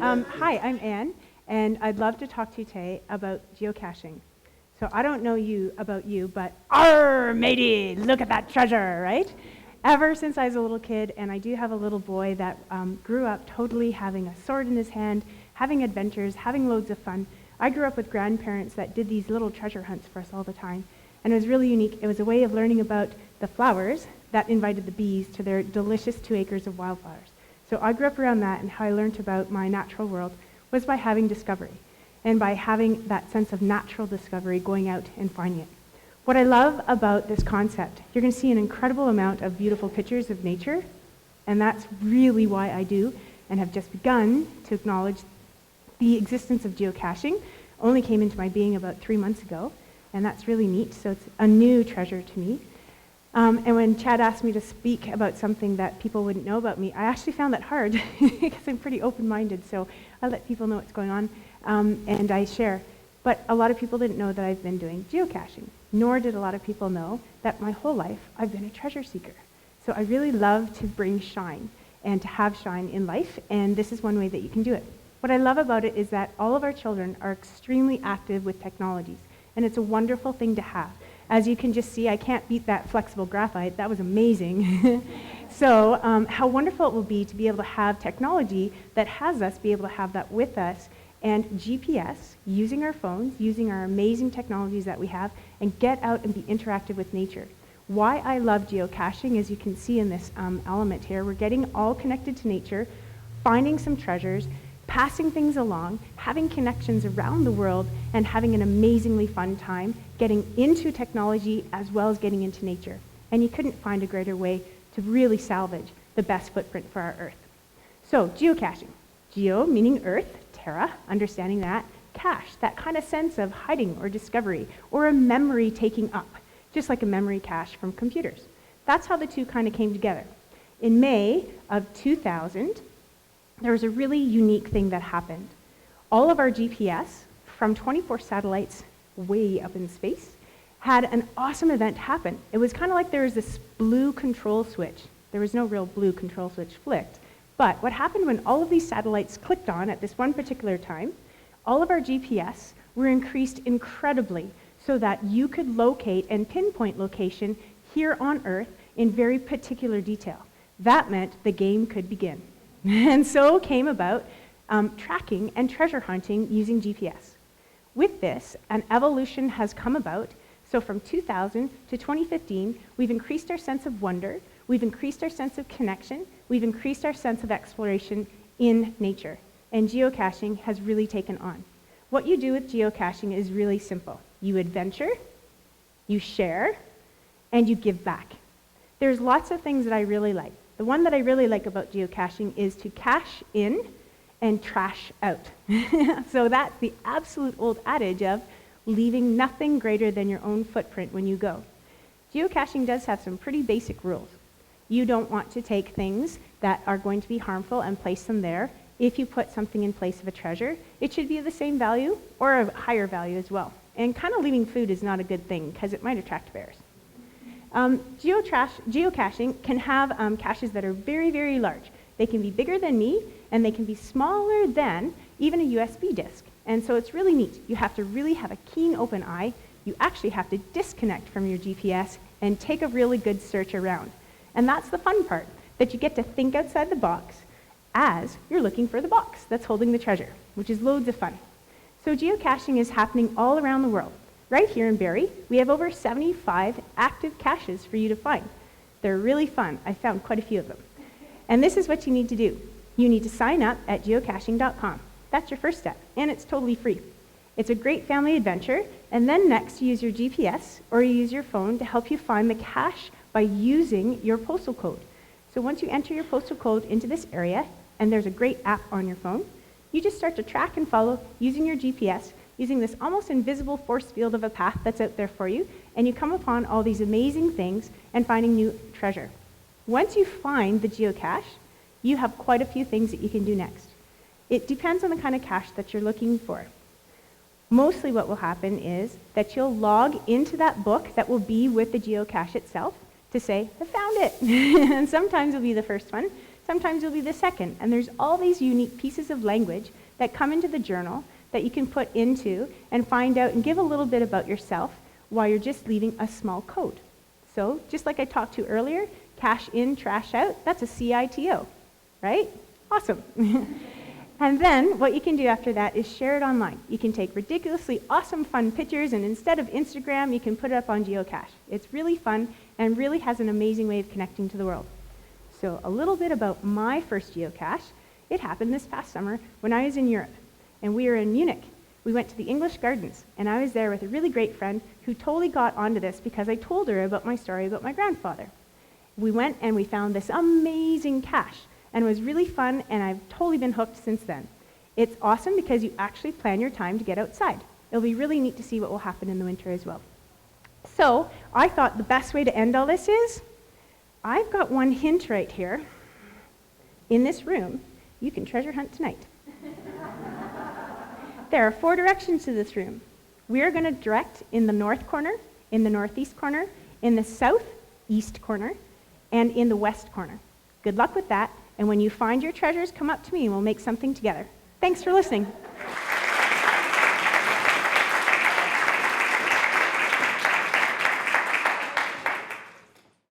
Hi, I'm Anne, and I'd love to talk to you today about geocaching. So I don't know about you, but arr, matey, look at that treasure, right? Ever since I was a little kid, and I do have a little boy that grew up totally having a sword in his hand, having adventures, having loads of fun. I grew up with grandparents that did these little treasure hunts for us all the time, and it was really unique. It was a way of learning about the flowers that invited the bees to their delicious 2 acres of wildflowers. So I grew up around that, and how I learned about my natural world was by having discovery, and by having that sense of natural discovery, going out and finding it. What I love about this concept, you're going to see an incredible amount of beautiful pictures of nature, and that's really why I do, and have just begun to acknowledge the existence of geocaching. Only came into my being about 3 months ago, and that's really neat, so it's a new treasure to me. And when Chad asked me to speak about something that people wouldn't know about me, I actually found that hard because I'm pretty open-minded, so I let people know what's going on, and I share. But a lot of people didn't know that I've been doing geocaching, nor did a lot of people know that my whole life I've been a treasure seeker. So I really love to bring shine and to have shine in life, and this is one way that you can do it. What I love about it is that all of our children are extremely active with technologies, and it's a wonderful thing to have. As you can just see, I can't beat that flexible graphite. That was amazing. So how wonderful it will be to be able to have technology that has us be able to have that with us, and GPS, using our phones, using our amazing technologies that we have, and get out and be interactive with nature. Why I love geocaching, as you can see in this element here, we're getting all connected to nature, finding some treasures, passing things along, having connections around the world, and having an amazingly fun time getting into technology as well as getting into nature. And you couldn't find a greater way to really salvage the best footprint for our Earth. So, geocaching. Geo meaning Earth, terra, understanding that. Cache, that kind of sense of hiding or discovery, or a memory taking up, just like a memory cache from computers. That's how the two kind of came together. In May of 2000, there was a really unique thing that happened. All of our GPS, from 24 satellites way up in space, had an awesome event happen. It was kind of like there was this blue control switch. There was no real blue control switch flicked. But what happened when all of these satellites clicked on at this one particular time, all of our GPS were increased incredibly so that you could locate and pinpoint location here on Earth in very particular detail. That meant the game could begin. And so came about tracking and treasure hunting using GPS. With this, an evolution has come about. So from 2000 to 2015, we've increased our sense of wonder, we've increased our sense of connection, we've increased our sense of exploration in nature. And geocaching has really taken on. What you do with geocaching is really simple. You adventure, you share, and you give back. There's lots of things that I really like. The one that I really like about geocaching is to cache in and trash out. So that's the absolute old adage of leaving nothing greater than your own footprint when you go. Geocaching does have some pretty basic rules. You don't want to take things that are going to be harmful and place them there. If you put something in place of a treasure, it should be of the same value or a higher value as well. And kind of leaving food is not a good thing because it might attract bears. Geocaching can have caches that are very, very large. They can be bigger than me, and they can be smaller than even a USB disk. And so it's really neat. You have to really have a keen open eye. You actually have to disconnect from your GPS and take a really good search around. And that's the fun part, that you get to think outside the box as you're looking for the box that's holding the treasure, which is loads of fun. So geocaching is happening all around the world. Right here in Barrie, we have over 75 active caches for you to find. They're really fun. I found quite a few of them. And this is what you need to do. You need to sign up at geocaching.com. That's your first step, and it's totally free. It's a great family adventure, and then next you use your GPS or you use your phone to help you find the cache by using your postal code. So once you enter your postal code into this area, and there's a great app on your phone, you just start to track and follow using your GPS, using this almost invisible force field of a path that's out there for you, and you come upon all these amazing things and finding new treasure. Once you find the geocache, you have quite a few things that you can do next. It depends on the kind of cache that you're looking for. Mostly what will happen is that you'll log into that book that will be with the geocache itself to say, I found it. And sometimes it'll be the first one. Sometimes you'll be the second. And there's all these unique pieces of language that come into the journal that you can put into and find out and give a little bit about yourself while you're just leaving a small code. So just like I talked to earlier, cash in, trash out, that's a CITO, right? Awesome. And then what you can do after that is share it online. You can take ridiculously awesome fun pictures, and instead of Instagram, you can put it up on Geocache. It's really fun and really has an amazing way of connecting to the world. So a little bit about my first geocache. It happened this past summer when I was in Europe, and we were in Munich. We went to the English Gardens, and I was there with a really great friend who totally got onto this because I told her about my story about my grandfather. We went and we found this amazing cache, and it was really fun, and I've totally been hooked since then. It's awesome because you actually plan your time to get outside. It'll be really neat to see what will happen in the winter as well. So I thought the best way to end all this is, I've got one hint right here. In this room, you can treasure hunt tonight. There are 4 directions to this room. We are going to direct in the north corner, in the northeast corner, in the southeast corner, and in the west corner. Good luck with that, and when you find your treasures, come up to me and we'll make something together. Thanks for listening.